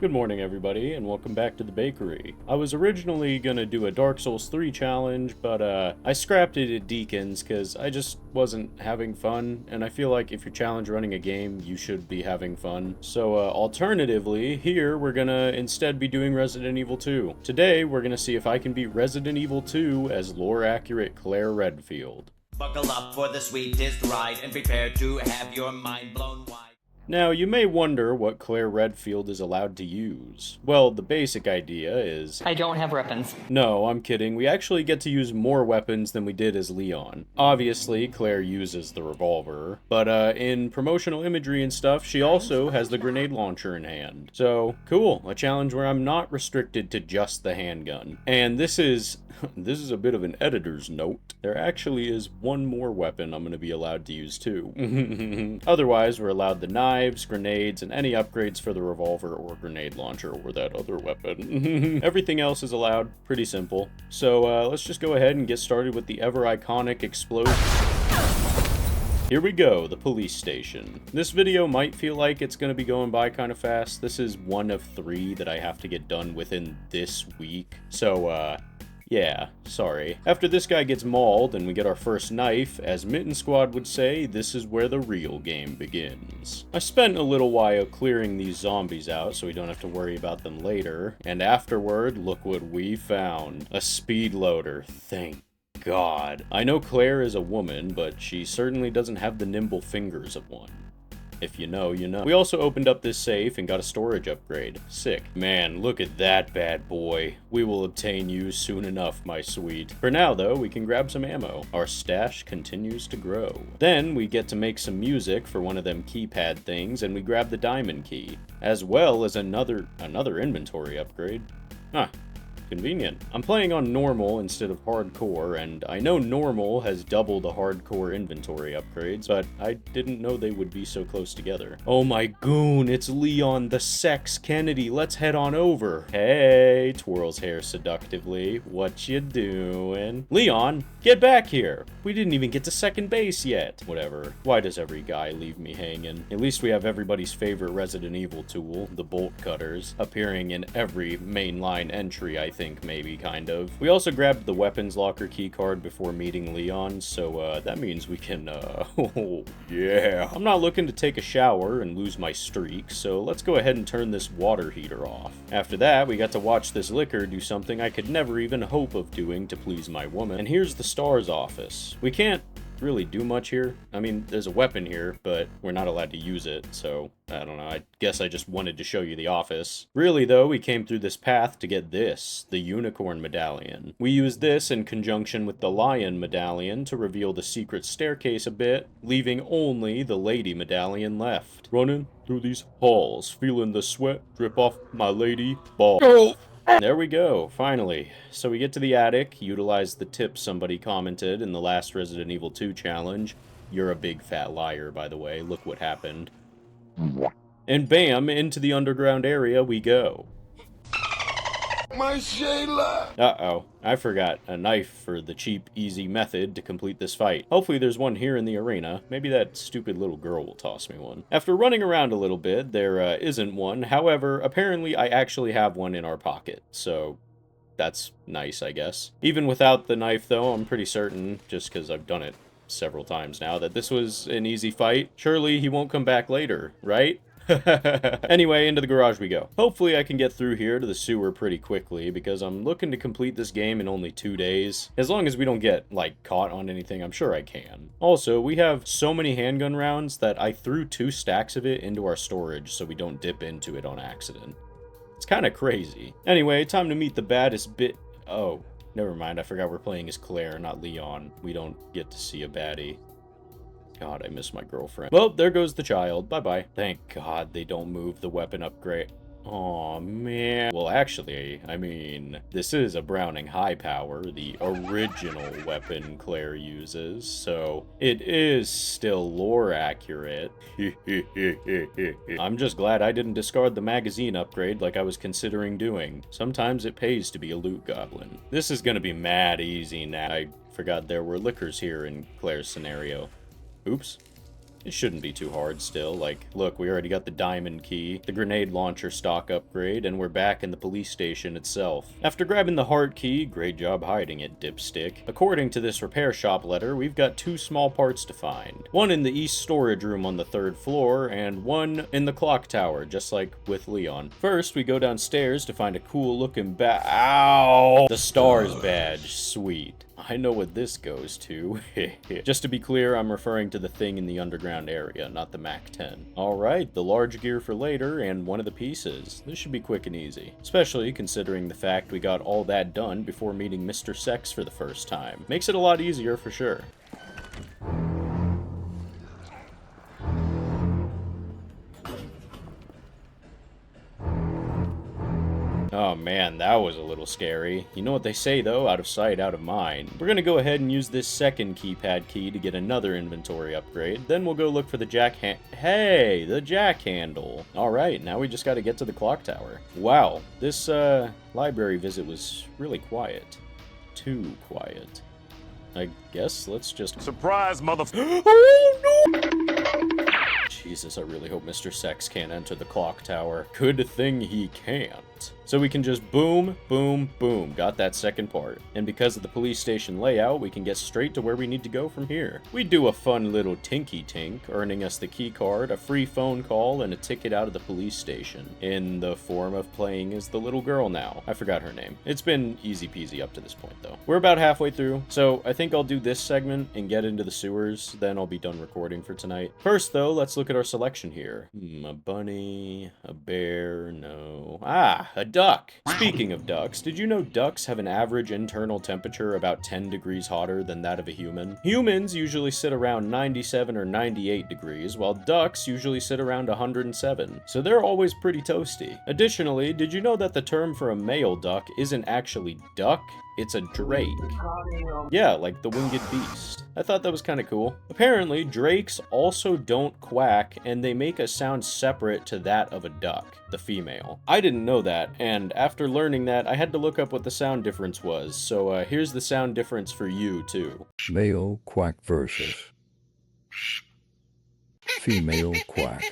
Good morning, everybody, and welcome back to the bakery. I was originally gonna do a Dark Souls 3 challenge, but I scrapped it at Deacon's because I just wasn't having fun, and I feel like if you're challenge running a game, you should be having fun. So alternatively, here we're gonna instead be doing Resident Evil 2. Today, we're gonna see if I can beat Resident Evil 2 as lore-accurate Claire Redfield. Buckle up for the sweetest ride and prepare to have your mind blown wide. Now, you may wonder what Claire Redfield is allowed to use. Well, the basic idea is... I don't have weapons. No, I'm kidding. We actually get to use more weapons than we did as Leon. Obviously, Claire uses the revolver, but in promotional imagery and stuff, she also has the grenade launcher in hand. So, cool. A challenge where I'm not restricted to just the handgun. And this is a bit of an editor's note. There actually is one more weapon I'm going to be allowed to use too. Otherwise, we're allowed the knives, grenades, and any upgrades for the revolver or grenade launcher or that other weapon. Everything else is allowed. Pretty simple. So let's just go ahead and get started with the ever iconic explosion. Here we go, the police station. This video might feel like it's going to be going by kind of fast. This is one of 3 that I have to get done within this week. So, yeah, sorry. After this guy gets mauled and we get our first knife, as Mitten Squad would say, this is where the real game begins. I spent a little while clearing these zombies out so we don't have to worry about them later, and afterward, look what we found. A speed loader, thank God. I know Claire is a woman, but she certainly doesn't have the nimble fingers of one. If you know, you know. We also opened up this safe and got a storage upgrade. Sick. Man, look at that bad boy. We will obtain you soon enough, my sweet. For now, though, we can grab some ammo. Our stash continues to grow. Then we get to make some music for one of them keypad things, and we grab the diamond key, as well as another inventory upgrade. Huh. Convenient. I'm playing on normal instead of hardcore, and I know normal has double the hardcore inventory upgrades, but I didn't know they would be so close together. Oh my goon, it's Leon the Sex Kennedy. Let's head on over. Hey, twirls hair seductively. What you doing? Leon, get back here. We didn't even get to second base yet. Whatever. Why does every guy leave me hanging? At least we have everybody's favorite Resident Evil tool, the bolt cutters, appearing in every mainline entry, I think, maybe, kind of. We also grabbed the weapons locker key card before meeting Leon, so that means we can, oh yeah. I'm not looking to take a shower and lose my streak, so let's go ahead and turn this water heater off. After that, we got to watch this liquor do something I could never even hope of doing to please my woman. And here's the STAR's office. We can't really do much here. I mean, there's a weapon here, but we're not allowed to use it, so I don't know. I guess I just wanted to show you the office. Really, though, we came through this path to get this, the unicorn medallion. We used this in conjunction with the lion medallion to reveal the secret staircase a bit, leaving only the lady medallion left. Running through these halls, feeling the sweat drip off my lady balls. There we go, finally. So we get to the attic, utilize the tip somebody commented in the last Resident Evil 2 challenge. You're a big fat liar, by the way. Look what happened. And bam, into the underground area we go. My Shayla! Uh-oh, I forgot a knife for the cheap, easy method to complete this fight. Hopefully there's one here in the arena. Maybe that stupid little girl will toss me one. After running around a little bit, there isn't one. However, apparently I actually have one in our pocket, so that's nice, I guess. Even without the knife, though, I'm pretty certain, just because I've done it several times now, that this was an easy fight. Surely he won't come back later, right? Anyway, into the garage we go. Hopefully I can get through here to the sewer pretty quickly, because I'm looking to complete this game in only 2 days. As long as we don't get, like, caught on anything, I'm sure I can. Also, we have so many handgun rounds that I threw 2 stacks of it into our storage so we don't dip into it on accident. It's kind of crazy. Anyway, time to meet the baddest bit... Oh, never mind, I forgot we're playing as Claire, not Leon. We don't get to see a baddie. God, I miss my girlfriend. Well, there goes the child. Bye-bye. Thank God they don't move the weapon upgrade. Aw, man. Well, actually, I mean, this is a Browning high power, the original weapon Claire uses, so it is still lore accurate. I'm just glad I didn't discard the magazine upgrade like I was considering doing. Sometimes it pays to be a loot goblin. This is gonna be mad easy now. I forgot there were liquors here in Claire's scenario. Oops. It shouldn't be too hard still. Like, look, we already got the diamond key, the grenade launcher stock upgrade, and we're back in the police station itself. After grabbing the heart key, great job hiding it, dipstick. According to this repair shop letter, we've got 2 small parts to find. One in the east storage room on the 3rd floor, and one in the clock tower, just like with Leon. First, we go downstairs to find a cool looking Ow! The STARS badge, sweet. I know what this goes to. Just to be clear, I'm referring to the thing in the underground area, not the MAC-10. Alright, the large gear for later, and one of the pieces. This should be quick and easy. Especially considering the fact we got all that done before meeting Mr. Sex for the first time. Makes it a lot easier for sure. Oh man, that was a little scary. You know what they say though, out of sight, out of mind. We're gonna go ahead and use this second keypad key to get another inventory upgrade. Then we'll go look for the the jack handle. Alright, now we just gotta get to the clock tower. Wow, this library visit was really quiet. Too quiet. I guess let's just... Surprise, Oh no! Jesus, I really hope Mr. Sex can't enter the clock tower. Good thing he can't. So we can just boom, boom, boom. Got that second part. And because of the police station layout, we can get straight to where we need to go from here. We do a fun little tinky tink, earning us the key card, a free phone call, and a ticket out of the police station. In the form of playing as the little girl now. I forgot her name. It's been easy peasy up to this point though. We're about halfway through, so I think I'll do this segment and get into the sewers, then I'll be done recording for tonight. First though, let's look at our selection here. A bunny, a bear, no. A duck. Speaking of ducks, did you know ducks have an average internal temperature about 10 degrees hotter than that of a human? Humans usually sit around 97 or 98 degrees, while ducks usually sit around 107. So they're always pretty toasty. Additionally, did you know that the term for a male duck isn't actually duck? It's a drake. Yeah, like the winged beast. I thought that was kind of cool. Apparently, drakes also don't quack, and they make a sound separate to that of a duck, the female. I didn't know that, and after learning that, I had to look up what the sound difference was, so here's the sound difference for you, too. Male quack versus female quack.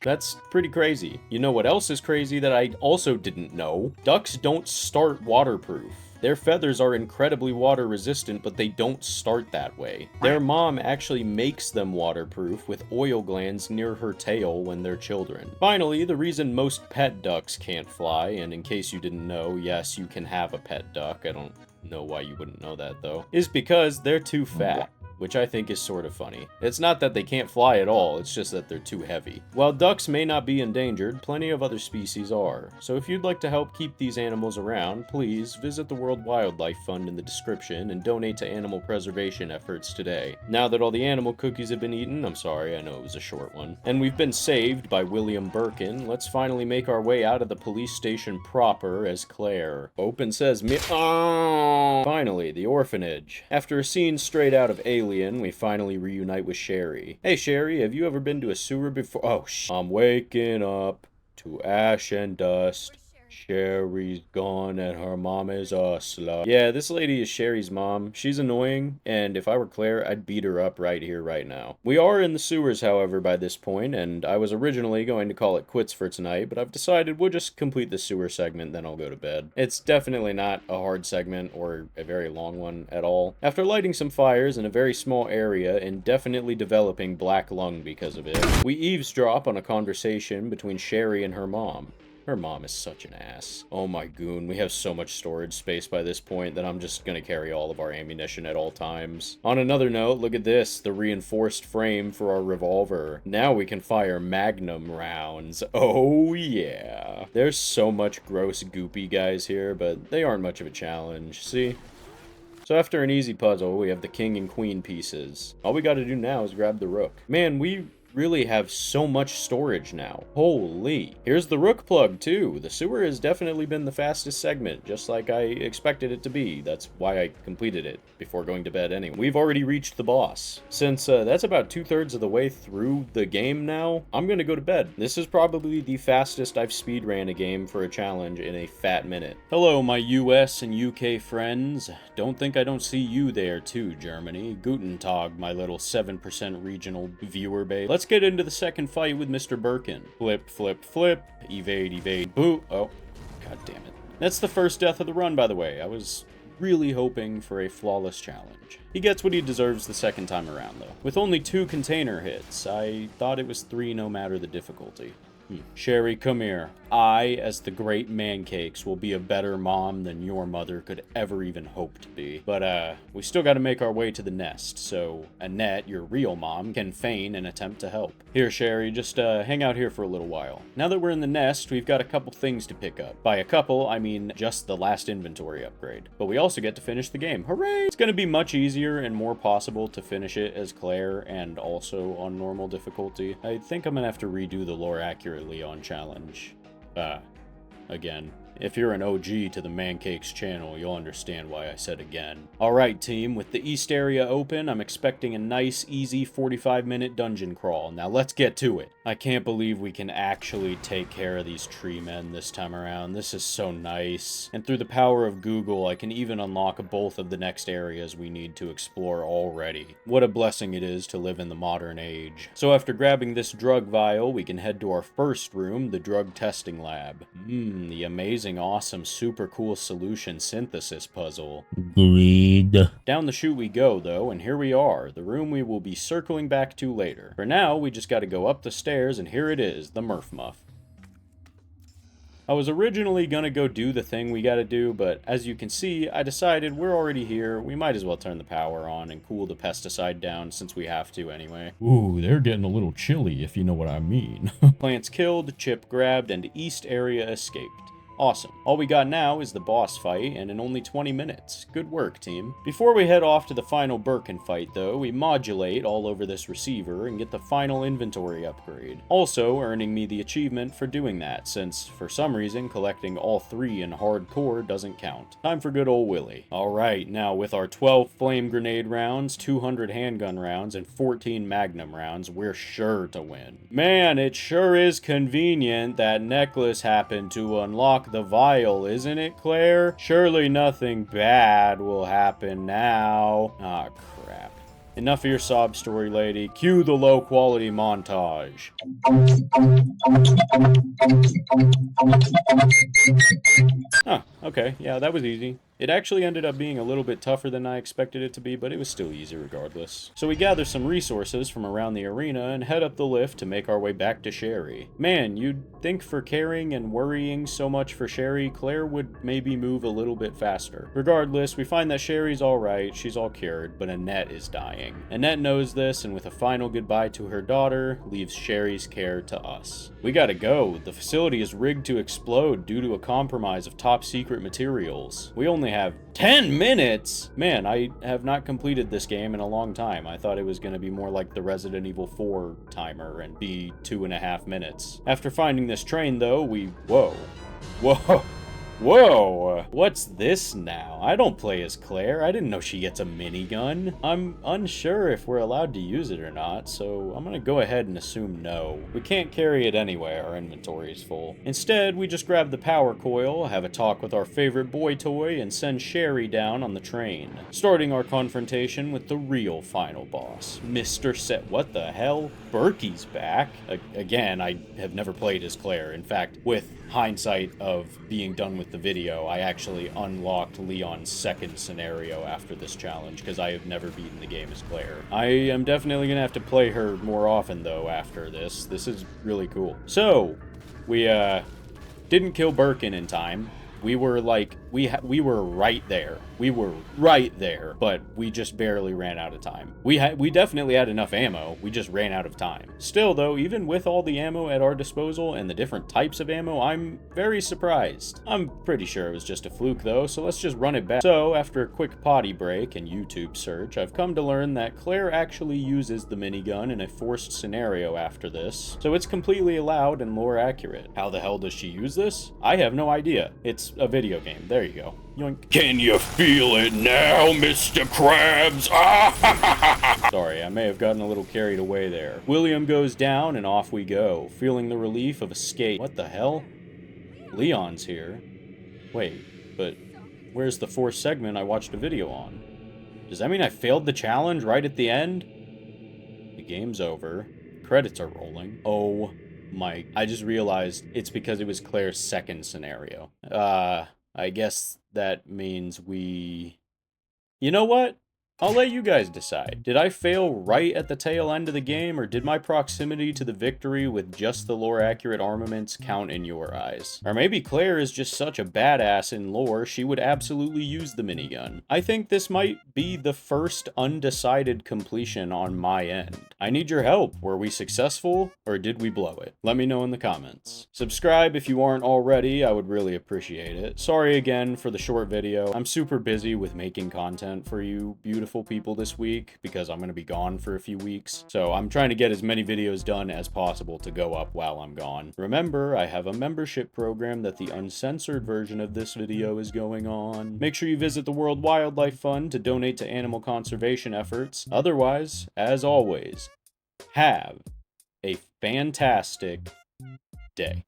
That's pretty crazy. You know what else is crazy that I also didn't know? Ducks don't start waterproof. Their feathers are incredibly water resistant, but they don't start that way. Their mom actually makes them waterproof with oil glands near her tail when they're children. Finally, the reason most pet ducks can't fly, and in case you didn't know, yes, you can have a pet duck, I don't know why you wouldn't know that though, is because they're too fat. Which I think is sort of funny. It's not that they can't fly at all, it's just that they're too heavy. While ducks may not be endangered, plenty of other species are. So if you'd like to help keep these animals around, please visit the World Wildlife Fund in the description and donate to animal preservation efforts today. Now that all the animal cookies have been eaten, I'm sorry, I know it was a short one, and we've been saved by William Birkin, let's finally make our way out of the police station proper as Claire. Open sesame. Oh! Finally, the orphanage. After a scene straight out of Alien, we finally reunite with Sherry. Hey Sherry, have you ever been to a sewer before? Oh, I'm waking up to ash and dust. Sherry's gone and her mom is a slut. Yeah, this lady is Sherry's mom. She's annoying, and if I were Claire, I'd beat her up right here, right now. We are in the sewers, however, by this point, and I was originally going to call it quits for tonight, but I've decided we'll just complete the sewer segment, then I'll go to bed. It's definitely not a hard segment or a very long one at all. After lighting some fires in a very small area and definitely developing black lung because of it, we eavesdrop on a conversation between Sherry and her mom. Her mom is such an ass. Oh my goon, we have so much storage space by this point that I'm just gonna carry all of our ammunition at all times. On another note, look at this, the reinforced frame for our revolver. Now we can fire magnum rounds. Oh yeah. There's so much gross goopy guys here, but they aren't much of a challenge, see? So after an easy puzzle, we have the king and queen pieces. All we gotta do now is grab the rook. Man, we really have so much storage now. Holy. Here's the rook plug too. The sewer has definitely been the fastest segment, just like I expected it to be. That's why I completed it before going to bed anyway. We've already reached the boss. Since that's about 2/3 of the way through the game now, I'm gonna go to bed. This is probably the fastest I've speedran a game for a challenge in a fat minute. Hello, my US and UK friends. Don't think I don't see you there too, Germany. Guten Tag, my little 7% regional viewer base. Let's get into the second fight with Mr. Birkin. Flip, flip, flip. Evade, evade, boo. Oh, god damn it. That's the first death of the run, by the way. I was really hoping for a flawless challenge. He gets what he deserves the second time around, though. With only 2 container hits, I thought it was 3 no matter the difficulty. Sherry, come here. I, as the great mancakes, will be a better mom than your mother could ever even hope to be. But, we still gotta make our way to the nest, so Annette, your real mom, can feign an attempt to help. Here, Sherry, just, hang out here for a little while. Now that we're in the nest, we've got a couple things to pick up. By a couple, I mean just the last inventory upgrade. But we also get to finish the game. Hooray! It's gonna be much easier and more possible to finish it as Claire and also on normal difficulty. I think I'm gonna have to redo the lore accurately on challenge. Again. If you're an OG to the Mancakes channel, you'll understand why I said again. Alright team, with the east area open, I'm expecting a nice, easy 45-minute dungeon crawl. Now let's get to it. I can't believe we can actually take care of these tree men this time around. This is so nice. And through the power of Google, I can even unlock both of the next areas we need to explore already. What a blessing it is to live in the modern age. So after grabbing this drug vial, we can head to our first room, the drug testing lab. The amazing, awesome, super cool solution synthesis puzzle. Agreed. Down the chute we go, though, and here we are, the room we will be circling back to later. For now, we just gotta go up the stairs, and here it is, the Murph Muff. I was originally gonna go do the thing we gotta do, but as you can see, I decided we're already here, we might as well turn the power on and cool the pesticide down since we have to anyway. Ooh, they're getting a little chilly, if you know what I mean. Plants killed, chip grabbed, and east area escaped. Awesome. All we got now is the boss fight, and in only 20 minutes. Good work, team. Before we head off to the final Birkin fight, though, we modulate all over this receiver and get the final inventory upgrade. Also earning me the achievement for doing that, since, for some reason, collecting all 3 in hardcore doesn't count. Time for good ol' Willie. Alright, now with our 12 flame grenade rounds, 200 handgun rounds, and 14 magnum rounds, we're sure to win. Man, it sure is convenient that necklace happened to unlock the vial, isn't it, Claire? Surely nothing bad will happen now. Ah, crap. Enough of your sob story, lady. Cue the low-quality montage. Huh, okay, yeah, that was easy. It actually ended up being a little bit tougher than I expected it to be, but it was still easy regardless. So we gather some resources from around the arena and head up the lift to make our way back to Sherry. Man, you'd think for caring and worrying so much for Sherry, Claire would maybe move a little bit faster. Regardless, we find that Sherry's alright, she's all cured, but Annette is dying. Annette knows this, and with a final goodbye to her daughter, leaves Sherry's care to us. We gotta go. The facility is rigged to explode due to a compromise of top secret materials. We only have 10 minutes? Man, I have not completed this game in a long time. I thought it was going to be more like the Resident Evil 4 timer and be 2.5 minutes. After finding this train, though, Whoa. Whoa! What's this now? I don't play as Claire. I didn't know she gets a minigun. I'm unsure if we're allowed to use it or not, so I'm gonna go ahead and assume no. We can't carry it anyway, our inventory is full. Instead, we just grab the power coil, have a talk with our favorite boy toy, and send Sherry down on the train. Starting our confrontation with the real final boss, Mr. What the hell? Berkey's back? Again, I have never played as Claire. In fact, with hindsight of being done with the video, I actually unlocked Leon's second scenario after this challenge because I have never beaten the game as Claire. I am definitely gonna have to play her more often though after this. This is really cool. So, we didn't kill Birkin in time. We were like, we were right there. We were right there, but we just barely ran out of time. We definitely had enough ammo. We just ran out of time. Still though, even with all the ammo at our disposal and the different types of ammo, I'm very surprised. I'm pretty sure it was just a fluke though, so let's just run it back. So after a quick potty break and YouTube search, I've come to learn that Claire actually uses the minigun in a forced scenario after this, so it's completely allowed and lore accurate. How the hell does she use this? I have no idea. It's a video game. There you go. Yoink. Can you feel it now, Mr. Krabs? Sorry, I may have gotten a little carried away there. William goes down and off we go, feeling the relief of escape. What the hell? Leon's here. Wait, but where's the fourth segment I watched a video on? Does that mean I failed the challenge right at the end? The game's over. Credits are rolling. Oh my... I just realized it's because it was Claire's second scenario. I guess that means we... You know what? I'll let you guys decide. Did I fail right at the tail end of the game, or did my proximity to the victory with just the lore-accurate armaments count in your eyes? Or maybe Claire is just such a badass in lore, she would absolutely use the minigun. I think this might be the first undecided completion on my end. I need your help. Were we successful, or did we blow it? Let me know in the comments. Subscribe if you aren't already, I would really appreciate it. Sorry again for the short video. I'm super busy with making content for you beautiful people this week because I'm going to be gone for a few weeks. So I'm trying to get as many videos done as possible to go up while I'm gone. Remember, I have a membership program that the uncensored version of this video is going on. Make sure you visit the World Wildlife Fund to donate to animal conservation efforts. Otherwise, as always, have a fantastic day.